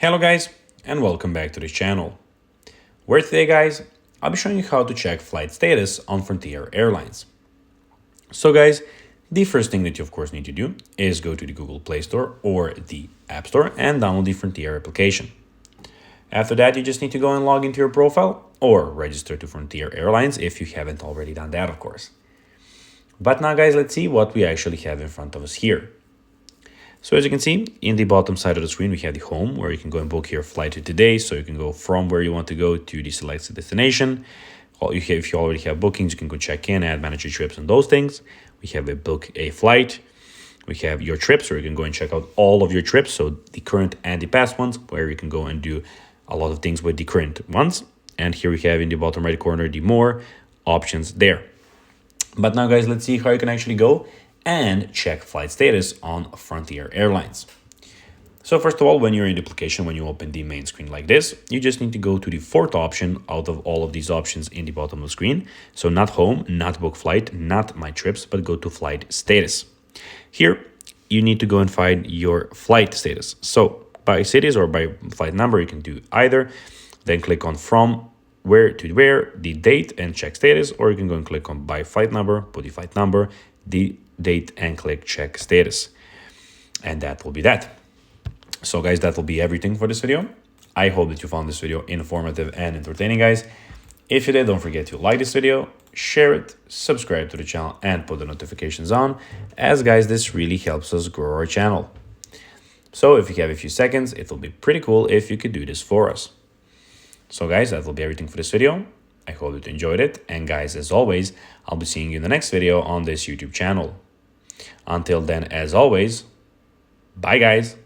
Hello guys, and welcome back to this channel, where today guys, I'll be showing you how to check flight status on Frontier Airlines. So guys, the first thing that you of course need to do is go to the Google Play Store or the App Store and download the Frontier application. After that, you just need to go and log into your profile or register to Frontier Airlines if you haven't already done that, of course. But now guys, let's see what we actually have in front of us here. So as you can see, in the bottom side of the screen, we have the home where you can go and book your flight to today. So you can go from where you want to go to the selected destination. If you already have bookings, you can go check in, add, manage your trips and those things. We have a book a flight. We have your trips where you can go and check out all of your trips. So the current and the past ones, where you can go and do a lot of things with the current ones. And here we have in the bottom right corner, the more options there. But now guys, let's see how you can actually go and check flight status on Frontier Airlines. So first of all, when you're in the application, when you open the main screen like this, you just need to go to the fourth option out of all of these options in the bottom of the screen. So not home, not book flight, not my trips, but go to flight status. Here, you need to go and find your flight status. So by cities or by flight number, you can do either. Then click on from where to where, the date and check status, or you can go and click on by flight number, put the flight number, the date and click check status. And that will be that. So guys, that will be everything for this video. I hope that you found this video informative and entertaining, guys. If you did, don't forget to like this video, share it, subscribe to the channel and put the notifications on, as guys, this really helps us grow our channel. So if you have a few seconds, it will be pretty cool if you could do this for us. So guys, that will be everything for this video. I hope that you enjoyed it. And guys, as always, I'll be seeing you in the next video on this YouTube channel. Until then, as always, bye guys.